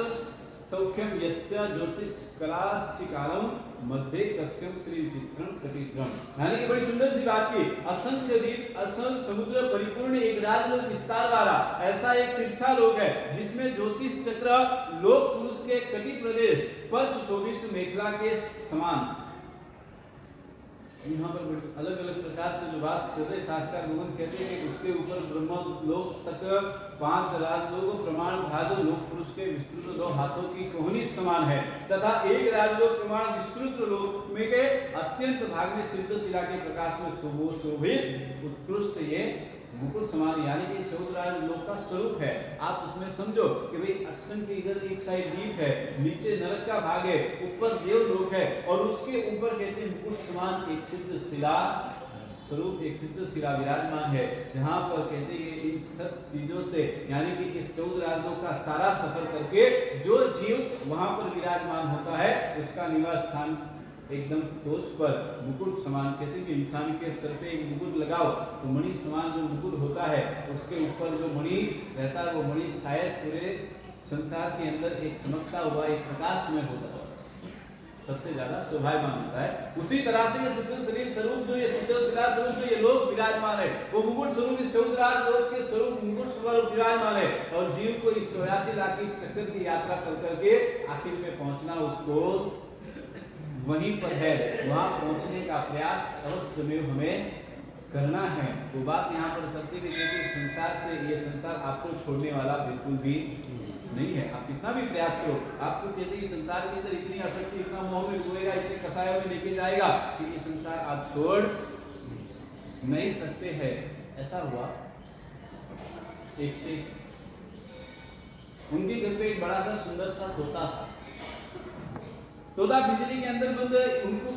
सौख्यम यस्य ज्योतिष कलाश्चिकालम मध्य कश्यम श्री चित्रम कटिद्रम। यानी कि बड़ी सुंदर सी बात की, असंख्य द्वीप असंख्य समुद्र परिपूर्ण एक राजलोक विस्तार वाला ऐसा एक तिरछा लोक है जिसमें ज्योतिष चक्र लोक पुरुष के कटि प्रदेश पर सुशोभित मेखला के समान। यहाँ पर अलग अलग प्रकार से जो बात कर रहे शास्त्रकार भगवान कहते हैं कि उसके ऊपर ब्रह्म लोक तक 5 राजलोक प्रमाण भाग लोक पुरुष के विस्तृत 2 हाथों की कोहनी समान है तथा एक राजलोक प्रमाण विस्तृत लोक में के अत्यंत भाग में सिद्ध शिला के प्रकाश में शोभित उत्कृष्ट ये मुकुट समान यानी कि चौदराज लोक का स्वरूप है। आप उसमें समझो कि भाई अक्षन के इधर एक साइड दीप है, नीचे नरक का भाग है, ऊपर देवलोक है और उसके ऊपर कहते हैं मुकुट समान एक सिद्ध शिला स्वरूप, एक सिद्ध शिला विराजमान है, जहां पर कहते हैं इन सब चीजों से यानी कि इस 14 राज्यों का सारा सफर करके जो जीव वहां पर विराजमान होता है उसका निवास स्थान एकदम टोच पर मुकुट समान। कहते हैं कि इंसान के सर पे एक मुकुट लगाओ तो मणि समान जो मुकुट होता है उसके ऊपर जो मणि रहता है वो मणि शायद पूरे संसार के अंदर एक चमकता हुआ एक प्रकाश में होता है, सबसे ज्यादा शोभायमान होता है। उसी तरह से ये सिद्ध शरीर स्वरूप जो ये सिद्ध शिला स्वरूप जो ये लोक विराजमान है वो मुकुट स्वरूप इस 14 राज लोक के स्वरूप मुकुट स्वरूप विराजमान है और जीव को इस 84 लाख की चक्कर की यात्रा कर करके आखिर में पहुंचना उसको वहीं पर है, वहां पहुंचने का प्रयास अवश्य में हमें करना है। वो बात यहाँ पर करते हुए कि संसार से ये संसार आपको छोड़ने वाला बिल्कुल भी नहीं है। आप कितना भी प्रयास करो, आपको कहते हैं कि संसार के अंदर इतनी आसक्ति, इतना मोह में डुबोएगा, इतने कसायों में लेके जाएगा कि ये संसार आप छोड़ नहीं सकते हैं। ऐसा हुआ एक से उनके घर पे एक बड़ा सा सुंदर सा तोता था। तोता पिंजरे के अंदर बंद, उनको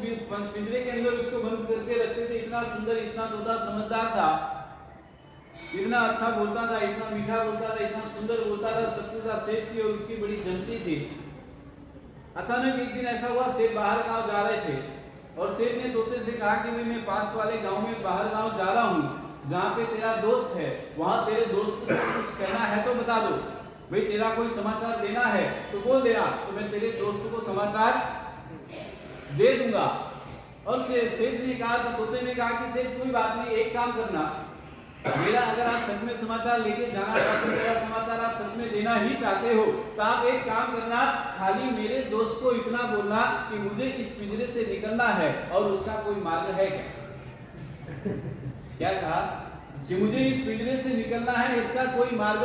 पिंजरे के अंदर उसको बंद करके रखते थे। इतना सुंदर, इतना तोता समझदार था, इतना अच्छा बोलता था, इतना मीठा बोलता था, इतना सुंदर बोलता था, सब कुछ सेठ की और उसकी बड़ी जमती थी। अचानक एक दिन ऐसा हुआ, सेठ बाहर गांव जा रहे थे और सेठ ने तोते से कहा कि मैं पास वाले गांव में बाहर गांव जा रहा हूँ, जहाँ पे तेरा दोस्त है, वहां तेरे दोस्त से कुछ कहना है तो बता दो, भाई तेरा कोई समाचार देना है तो बोल देना, तो मैं तेरे दोस्त को समाचार दे दूंगा। और सेठ ने कहा, तो तोते ने कहा कि सेठ कोई बात नहीं, एक काम करना, मेरा अगर आप सच में समाचार लेके जाना चाहते हो, मेरा समाचार आप सच में देना ही चाहते हो, तो आप एक काम करना, खाली मेरे दोस्त को इतना बोलना कि मुझे इस पिंजरे से निकलना है और उसका कोई मार्ग है क्या? क्या कहा कि मुझे इस पिंजरे से निकलना है, इसका कोई मार्ग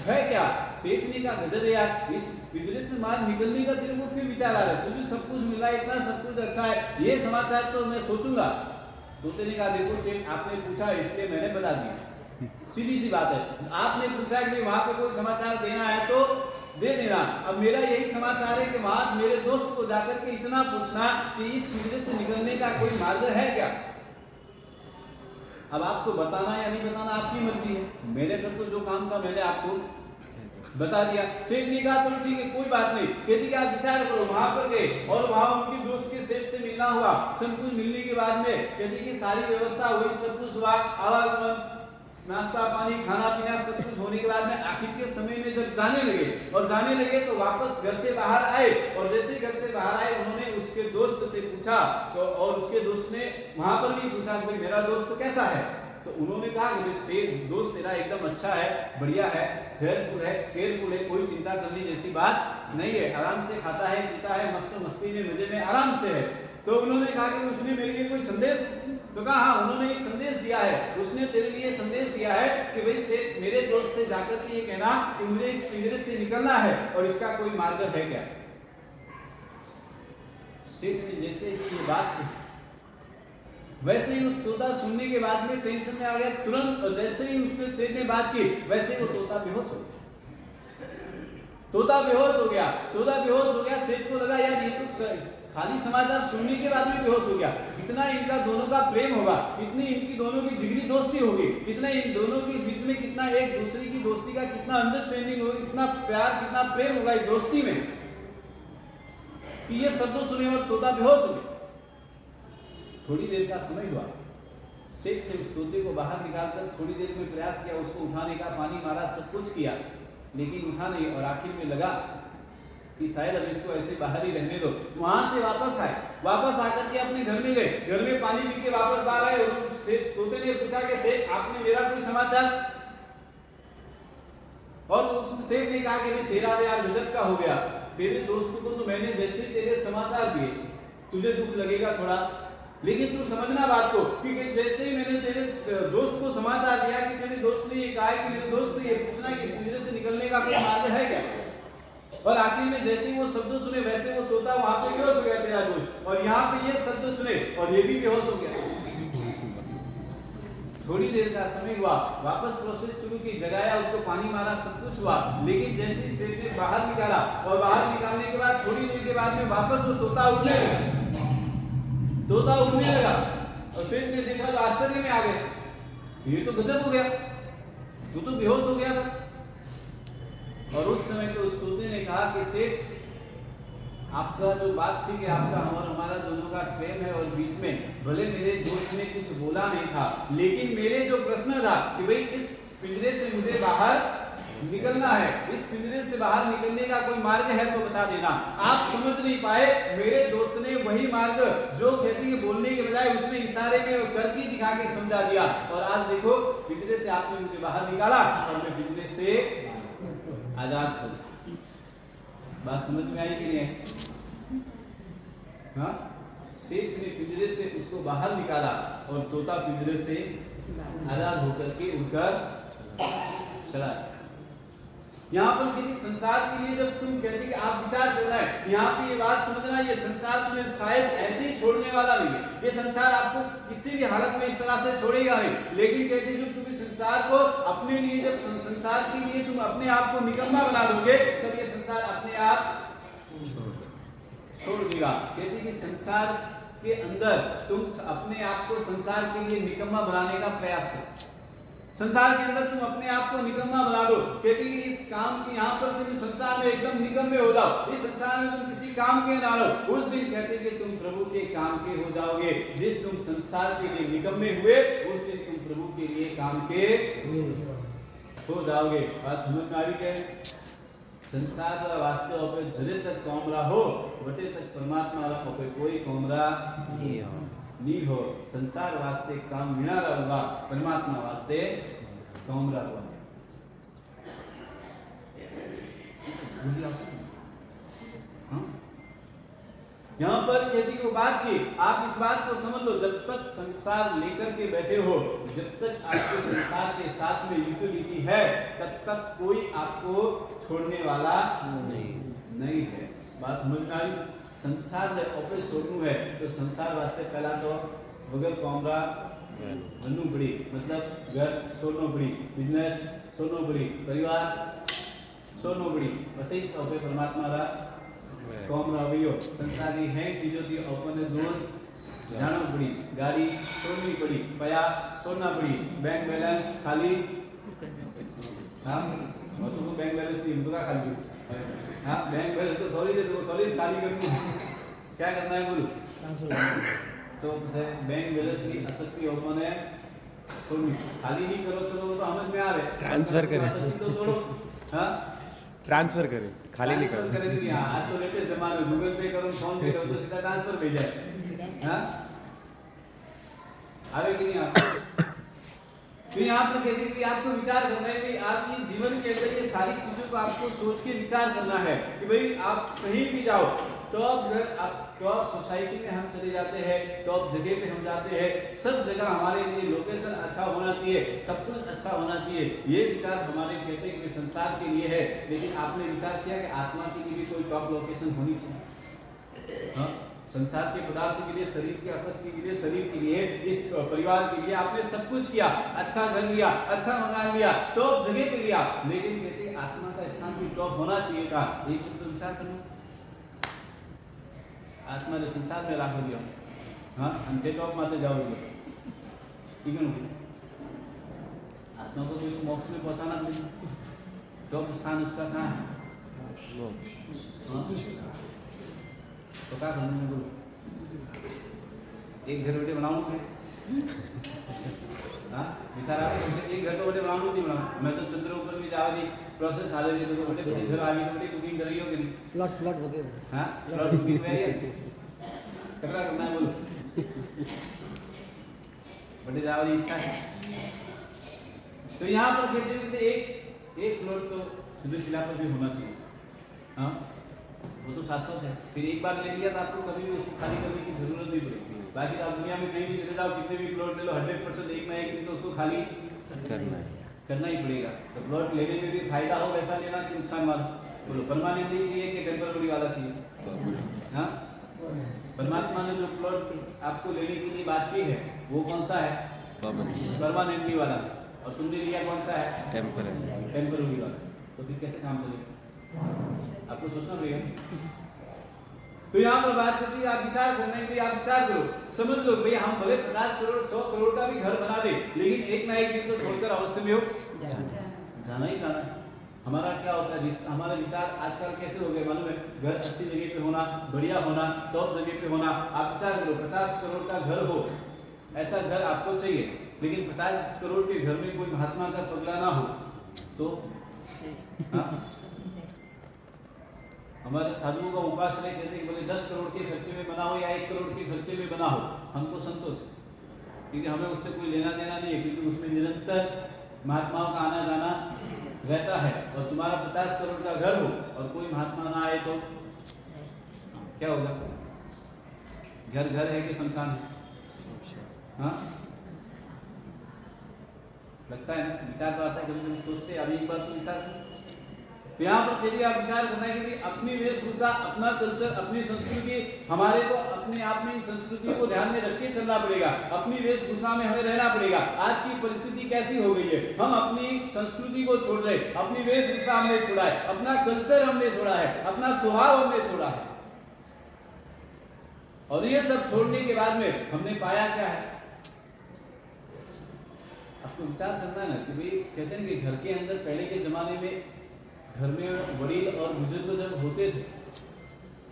है क्या? सेठ ने कहा गजब यार, इस पिंजरे से मार्ग निकलने का तेरे को क्यों विचार आ रहा है? तुझे सब कुछ मिला, इतना सब कुछ अच्छा है, ये समाचार तो मैं सोचूंगा। तोते ने कहा देखो सेठ, आपने पूछा इसलिए मैंने बता दिया, सीधी सी बात है। आपने पूछा कि वहां पे कोई समाचार देना है तो दे देना। अब मेरा यही समाचार है कि वहां मेरे दोस्त को जाकर के इतना पूछना कि इस पिंजरे से निकलने का कोई मार्ग है क्या? अब आपको बताना या नहीं बताना आपकी मर्जी है, मेरे घर तो जो काम था मैंने आपको बता दिया। सेठ ने कहा चलो ठीक है कोई बात नहीं, कहती कि आप विचार करो। वहां पर गए और वहां उनके दोस्त के सेठ से मिलना हुआ। सब कुछ मिलने के बाद में कहती कि सारी व्यवस्था हुई, सब कुछ हुआ, आवागमन, नाश्ता पानी, खाना पीना सब कुछ होने के बाद में आखिर के समय में जब जाने लगे तो वापस घर से बाहर आए और जैसे घर से बाहर आए उन्होंने उसके दोस्त से पूछा तो, और उसके दोस्त ने वहां पर भी पूछा कि मेरा दोस्त कैसा है? तो उन्होंने कहा कि दोस्त तेरा एकदम अच्छा है, बढ़िया है, केयरफुल है, कोई चिंता करने जैसी बात नहीं है, आराम से खाता है, पीता है, मस्त मस्ती में मजे में आराम से है। तो उन्होंने कहा कि उसने मेरे लिए कोई संदेश, तो कहा हाँ उन्होंने एक संदेश दिया है, उसने तेरे लिए संदेश दिया है कि भाई सेठ मेरे दोस्त से जाकर के ये कहना कि मुझे इस पिंजरे से निकलना है और इसका कोई मार्ग है क्या? सेठ ने जैसे ये बात की वैसे ही तोता सुनने के बाद में टेंशन में आ गया तुरंत, और जैसे ही उसने सेठ ने बात की वैसे ही वो तोता बेहोश हो गया। तोता बेहोश हो गया। सेठ को लगा यार ये तो खाली समाचार सुनने के बाद में बेहोश हो गया, कितना इनका दोनों का प्रेम होगा, कितनी इनकी दोनों की जिगरी दोस्ती होगी, कितना इन दोनों के बीच में कितना एक दूसरे की दोस्ती का कितना अंडरस्टैंडिंग होगी, कितना प्यार कितना प्रेम होगा इस दोस्ती में, कि ये शब्दों सुने और तोता बेहोश हो गया। थोड़ी देर का समय हुआ, सेठ ने उस तोते को बाहर निकालकर थोड़ी देर में प्रयास किया, उसको उठाने का, पानी मारा, सब कुछ किया, लेकिन उठा नहीं और आखिर में लगा कि शायद अब इसको ऐसे बाहर ही रहने दो। वहां से वापस आकर के अपने घर में गए, घर में पानी पी के वापस बाहर आए और तोते ने पूछा कि सेठ आपने मेरा कोई समाचार? और उस सेठ ने कहा कि तेरा यार गजब का हो गया, तेरे दोस्त को तो मैंने जैसे तेरे समाचार दिए, तुझे दुख लगेगा थोड़ा, लेकिन तू समझना बात को कि जैसे ही मैंने तेरे दोस्त को समाचार दिया कि तेरे दोस्त ने ये कहा कि मेरे दोस्त ने ये पूछना कि इस पिंजरे से निकलने का कोई मार्ग है क्या, और आखिर में जैसे ही वो शब्द सुने वैसे वो तोता वहां पे बेहोश हो गया तेरा दोस्त, और यहाँ पे ये शब्द सुने और ये भी बेहोश हो गया। थोड़ी देर का समय हुआ, वापस प्रोसेस शुरू की, जगाया, उसको पानी मारा, सब कुछ हुआ, लेकिन जैसे ही सेठ ने बाहर निकाला और बाहर निकालने के बाद थोड़ी देर के बाद में वापस वो तोता उड़ने लगा, तोता उड़ने लगा और सेठ ने देखा तो आश्चर्य में आ गए, ये तो गजब हो गया, तू तो बेहोश हो गया था। और उस समय पे उस तोते ने कहा कि सेठ, आपका जो बात थी कि आपका हमारा दोनों का प्रेम है और बीच में भले मेरे दोस्त ने कुछ बोला नहीं था, लेकिन मेरे जो प्रश्न था कि भाई इस पिंजरे से मुझे बाहर निकलना है, इस पिंजरे से बाहर निकलने का कोई मार्ग है तो बता देना। आप समझ नहीं पाए, मेरे दोस्त ने वही मार्ग जो कहती है बोलने के बजाय उसने इशारे में करके दिखा के समझा दिया, और आज देखो पिंजरे से आपने मुझे बाहर निकाला और मैं पिंजरे से आजाद हूं। बात समझ में आई कि नहीं आई? हाँ, सेठ ने पिंजरे से उसको बाहर निकाला और तोता पिंजरे से आजाद होकर के उड़कर चला। यहाँ पर किसी संसार के लिए जब तुम कहते कि आप विचार करना है, यहाँ पे ये बात समझना, ये संसार तुम्हें शायद ऐसे ही छोड़ने वाला नहीं है, ये संसार आपको किसी भी हालत में इस तरह से छोड़ेगा नहीं, लेकिन कहते जो तुम संसार को अपने लिए, जब संसार के लिए तुम अपने आप को निकम्मा बना दोगे तब ये संसार अपने आप छोड़ देगा। कहते कि संसार के अंदर तुम अपने आप को संसार के लिए निकम्मा बनाने का प्रयास करो, संसार के अंदर तुम अपने आप को निकम्मा बना दो। कहते कि इस काम के यहाँ पर तुम संसार में एकदम निकम्मे हो जाओ, इस संसार में तुम किसी काम के ना लो, उस दिन कहते कि तुम प्रभु के काम के हो जाओगे। जिस तुम संसार के लिए निकम्मे हुए उस दिन तुम प्रभु के लिए काम के हो जाओगे। बात समझ में आ रही है? संसार वास्तव पे जरे तक कोमरा हो वटे तक परमात्मा पे कोई कोमरा नहीं हो। संसार वास्ते काम विना रहूंगा, परमात्मा वास्ते कोमरा हुआ। यहाँ पर कहती को बात की, आप इस बात को समझ लो, जब तक संसार लेकर के बैठे हो, जब तक आपके संसार के साथ में यूटिलिटी है, तब तक कोई आपको छोड़ने वाला नहीं है। बात समझ में आई? संसार में ऑपरेट छोड़नू है तो संसार वास्ते पहला तो वगैर कोमरा बनू पड़ी, मतलब घर छोड़ना पड़ी, बिजनेस छोड़ना पड़ी, परिवार छोड़ना पड़ी, बस ही सब परमात्मा रा कौम रहियो। संसारी है चीजों की अपने दूर जाना पड़ी, गाड़ी छोड़नी पड़ी, पया छोड़ना पड़ी, बैंक बैलेंस खाली, हाँ तो बैंक बैलेंस नहीं मुझे खाली, हाँ बैंक बैलेंस तो थोड़ी खाली करनी है, क्या करना है बोलो? तो बैंक बैलेंस की आसक्ति ओपन है, खाली नहीं करो चलो तो समझ में आ रहे, ट्रांसफर करें तो छोड़ो, हाँ ट्रांसफर करें, खाली नहीं करो। करेंगे आज तो लेटेस्ट जमाने में गूगल पे करो, फोन पे करो तो सीधा ट्रांसफर भेज जाए, हाँ आवे कि नहीं आप? तो यहाँ पर कहते हैं कि आपको विचार करना है कि आपकी जीवन के अंदर ये सारी चीजों को आपको सोच के विचार करना है कि भाई आप कहीं भी जाओ तो अब सोसाइटी में हम चले जाते हैं, टॉप जगह पे हम जाते हैं, सब जगह हमारे लिए लोकेशन अच्छा होना चाहिए, सब कुछ अच्छा होना चाहिए, ये विचार हमारे कहते हैं कि संसार के लिए है। लेकिन आपने विचार किया कि आत्मा के लिए भी कोई टॉप लोकेशन होनी चाहिए? हाँ, संसार के पदार्थ के लिए, शरीर की आसक्ति के लिए, शरीर के लिए, इस परिवार के लिए आपने सब कुछ किया, अच्छा घर लिया, अच्छा मकान लिया, टॉप जगह पे लिया, लेकिन कहते आत्मा का स्थान भी टॉप होना चाहिए था। एक तो विचार करना, आत्मा ने संसार में राख दिया, हाँ अंते टॉप माते जाओगे, ठीक है ना? आत्मा को कोई मोक्ष में पहुंचाना नहीं, टॉप स्थान उसका कहाँ है? तो क्या करना है बोलो? एक घर बेटे बनाऊंगे, हाँ विचार आप एक घर तो बेटे बनाऊंगा नहीं बनाऊँ, मैं तो चंद्र ऊपर भी जा रही प्रोसेस आ रही है, तो बेटे कुछ इधर आ गई तो बेटे कुकिंग कर रही हो कि नहीं? प्लॉट वगैरह, हाँ प्लॉट कुकिंग में है, क्या करना है बोलो? बेटे जा रही इच्छा है, तो यहाँ पर कहते हैं एक प्लॉट तो शुद्ध शिला पर भी होना चाहिए, हाँ वो तो शाश्वत है। फिर एक बार ले लिया तो आपको कभी भी उसको खाली करने की जरूरत नहीं पड़ेगी। बाकी आप दुनिया में कहीं भी चले जाओ, कितने भी प्लॉट ले लो, 100% एक ना एक दिन तो उसको खाली करना ही पड़ेगा। तो प्लॉट लेने में भी फायदा हो वैसा लेना कि नुकसान वाला? बोलो परमानेंट नहीं चाहिए कि टेम्पररी वाला चाहिए? हाँ परमात्मा ने जो प्लॉट आपको लेने के लिए बात की है वो कौन सा है? परमानेंटली वाला, और तुमने लिया कौन सा है? टेम्पररी वाला। तो फिर कैसे काम चलेगा? आपको सोचना पड़ेगा। तो यहाँ पर बात करती है, आप विचार करना है कि आप विचार करो, समझ लो भाई, हम भले 50 करोड़ 100 करोड़ का भी घर बना दे, लेकिन एक ना एक दिन तो छोड़कर अवश्य में हो जाना ही जाना है। हमारा क्या होता है, हमारे विचार आजकल कैसे हो गए मालूम है? घर अच्छी जगह पे होना, बढ़िया होना, टॉप जगह पे होना। आप विचार करो, 50 करोड़ का घर हो, ऐसा घर आपको चाहिए, लेकिन 50 करोड़ के घर में कोई महात्मा का पगला ना हो तो हमारे साधुओं का उपासना कहते हैं कि बोले 10 करोड़ के खर्चे में बना हो या 1 करोड़ के खर्चे में बना हो, हमको संतोष है, क्योंकि हमें उससे कोई लेना देना नहीं है, क्योंकि उसमें निरंतर महात्माओं का आना जाना रहता है। और तुम्हारा 50 करोड़ का घर हो और कोई महात्मा ना आए तो क्या होगा? घर घर है कि शमशान है? हाँ, लगता है ना, विचार तो आता है, कभी कभी सोचते हैं। अभी एक बार तो विचार, तो यहाँ पर यदि आप विचार करना है कि अपनी वेशभूषा, अपना कल्चर, अपनी संस्कृति, हमारे को अपने आप में संस्कृति को ध्यान में रख के चलना पड़ेगा। अपनी वेशभूषा में हमें रहना पड़ेगा। आज की परिस्थिति कैसी हो गई है, हम अपनी संस्कृति को छोड़ रहे, अपनी वेशभूषा हमने छोड़ा है, अपना कल्चर हमने छोड़ा है, अपना स्वभाव हमने छोड़ा है। और ये सब छोड़ने के बाद में हमने पाया क्या है? आपको विचार करना है ना कि भाई, कहते हैं कि घर के अंदर पहले के जमाने में घर में वडील और बुजुर्ग जब होते थे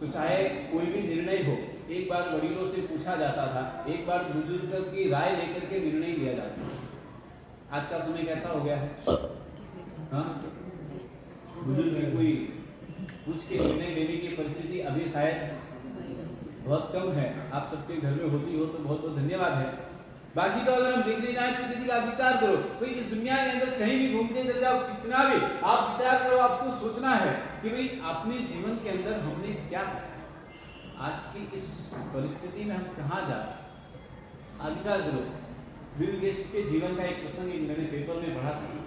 तो चाहे कोई भी निर्णय हो, एक बार वडीलों से पूछा जाता था, एक बार बुजुर्ग की राय लेकर के निर्णय लिया जाता था। आज का समय कैसा हो गया है? हाँ, बुजुर्ग की कोई पूछ के निर्णय लेने की परिस्थिति अभी शायद बहुत कम है। आप सबके घर में होती हो तो बहुत बहुत धन्यवाद है। बाकी तो अगर हम देखने जाएं तो किसी का आप विचार करो, भाई इस दुनिया के अंदर कहीं भी घूमते चले जाओ, कितना भी आप विचार करो, आपको सोचना है कि भाई अपने जीवन के अंदर हमने क्या, आज की इस परिस्थिति में हम कहाँ जा रहे हैं? आप विचार करो। बिल गेट्स के जीवन का एक प्रसंग मैंने पेपर में पढ़ा था।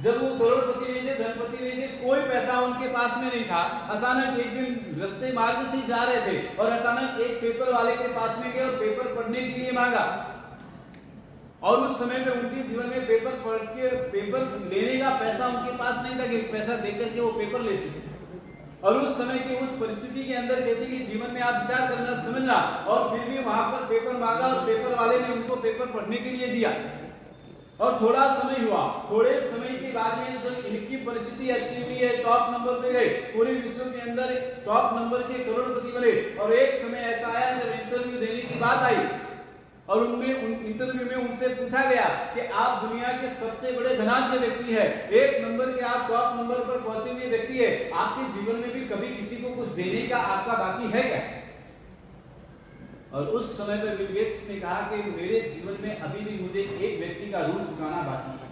जब वो करोड़पति नहीं थे, धनपति नहीं थे, कोई पैसा उनके पास में नहीं था, अचानक एक दिन रास्ते मार्ग से ही जा रहे थे और अचानक एक पेपर वाले के पास में गए और पेपर पढ़ने के लिए मांगा। और उस समय पे उनके जीवन में पेपर पढ़ के, पेपर लेने का पैसा उनके पास नहीं था कि पैसा देकर के वो पेपर ले सके। और उस समय की उस परिस्थिति के अंदर कहते कि जीवन में आप विचार करना, समझना, और फिर भी वहां पर पेपर मांगा और पेपर वाले ने उनको पेपर पढ़ने के लिए दिया। और थोड़ा समय हुआ, थोड़े समय के बाद में इनकी परिस्थिति अच्छी हुई है, टॉप नंबर पे गए, पूरे विश्व के अंदर टॉप नंबर के करोड़पति बने। और एक समय ऐसा आया जब इंटरव्यू देने की बात आई और उनमें इंटरव्यू में उनसे पूछा गया कि आप दुनिया के सबसे बड़े धनाढ्य व्यक्ति है, एक नंबर के आप टॉप नंबर पर पहुंचे हुए व्यक्ति है, आपके जीवन में भी कभी किसी को कुछ देने का आपका बाकी है क्या? और उस समय पर बिल गेट्स ने कहा कि मेरे जीवन में अभी भी मुझे एक व्यक्ति का ऋण चुकाना बाकी है।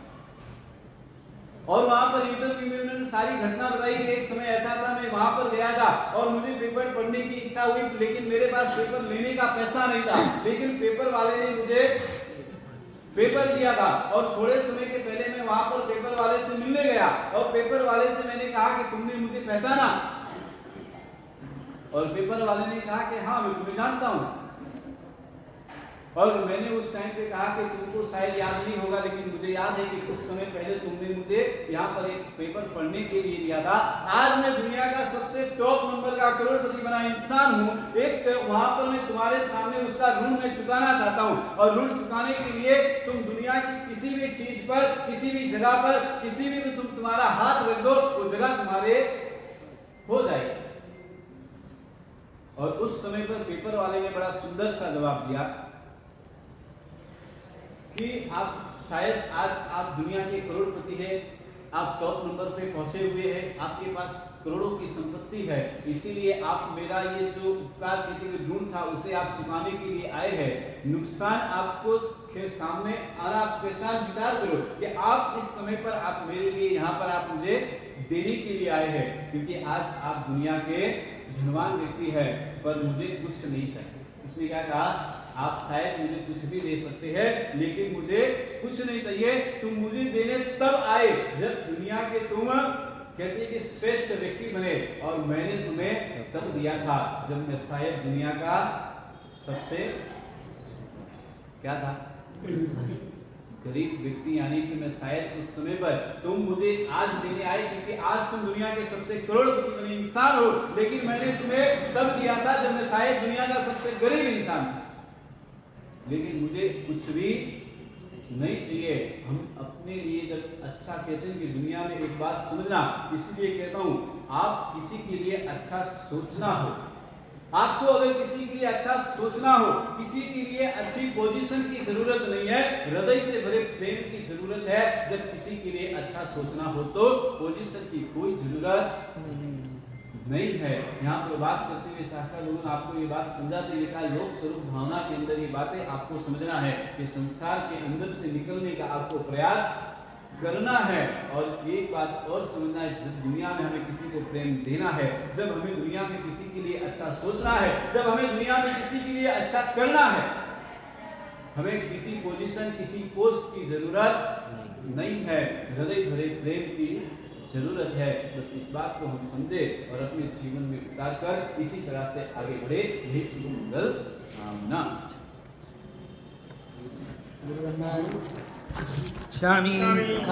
और वहां पर इंटरव्यू में उन्होंने सारी घटना बताई कि एक समय ऐसा था, मैं वहां पर गया था और मुझे पेपर पढ़ने की इच्छा हुई, लेकिन मेरे पास पेपर लेने का पैसा नहीं था, लेकिन पेपर वाले ने मुझे पेपर दिया था। और थोड़े समय के पहले मैं वहां पर पेपर वाले से मिलने गया और पेपर वाले से मैंने कहा कि तुमने मुझे पहचाना? और पेपर वाले ने कहा कि हाँ, मैं तुम्हें जानता हूं। और मैंने उस टाइम पे कहा कि तुमको शायद याद नहीं होगा, लेकिन मुझे याद है कि कुछ समय पहले तुमने मुझे यहाँ पर एक पेपर पढ़ने के लिए दिया था। आज मैं दुनिया का सबसे टॉप नंबर का करोड़पति बना इंसान हूँ, एक वहां पर मैं तुम्हारे सामने उसका ऋण मैं चुकाना चाहता हूँ। और ऋण चुकाने के लिए तुम दुनिया की किसी भी चीज पर, किसी भी जगह पर, किसी भी तुम तुम्हारा हाथ रख दो, वो जगह तुम्हारे हो जाएगी। और उस समय पर पेपर वाले ने बड़ा सुंदर सा जवाब दिया कि आप शायद आज आप दुनिया के करोड़पति हैं, आप टॉप नंबर पे पहुंचे हुए हैं, आपके पास करोड़ों की संपत्ति है, इसीलिए आप मेरा ये जो उपकार के ऋण था उसे आप चुकाने के लिए आए हैं। नुकसान आपको सामने आना, आप विचार करो कि आप इस समय पर आप मेरे लिए यहाँ पर आप मुझे देने के लिए आए हैं, क्योंकि आज आप दुनिया के धनवान व्यक्ति है, पर मुझे कुछ नहीं चाहिए। उसने क्या कहा? आप शायद मुझे कुछ भी दे सकते हैं, लेकिन मुझे कुछ नहीं चाहिए। तुम मुझे देने तब आए जब दुनिया के तुम कहते कि श्रेष्ठ व्यक्ति बने, और मैंने तुम्हें तब दिया था जब मैं शायद दुनिया का सबसे क्या था? गरीब व्यक्ति, यानी कि मैं शायद उस समय पर तुम मुझे आज देने आए क्योंकि आज तुम दुनिया के सबसे करोड़पति बने इंसान हो, लेकिन मैंने तुम्हें तब दिया था जब मैं शायद दुनिया का सबसे गरीब इंसान था। लेकिन मुझे कुछ भी नहीं चाहिए। हम अपने लिए जब अच्छा कहते हैं कि दुनिया में एक बात समझना, इसलिए कहता हूं, आप किसी के लिए अच्छा सोचना हो, आपको अगर किसी के लिए अच्छा सोचना हो, किसी के लिए अच्छी पोजीशन की जरूरत नहीं है, हृदय से भरे प्रेम की जरूरत है। जब किसी के लिए अच्छा सोचना हो तो पोजीशन की कोई जरूरत नहीं है। यहाँ पर बात करते हुए शास्त्र लोगों ने आपको ये बात समझाते हुए कहा, योग स्वरूप भावना के अंदर ये बातें आपको समझना है कि संसार के अंदर से निकलने का आपको प्रयास करना है। और एक बात और समझना है, जब दुनिया में हमें किसी को प्रेम देना है, जब हमें दुनिया में किसी के लिए अच्छा सोचना है, जब हमें दुनिया में किसी के लिए अच्छा करना है, हमें किसी पोजीशन, किसी पोस्ट की जरूरत नहीं है, हृदय भरे प्रेम की जरूरत है। बस इस बात को हम समझे और अपने जीवन में उतार कर इसी तरह से आगे बढ़े, यही शुभ मंगल कामना। स्वामी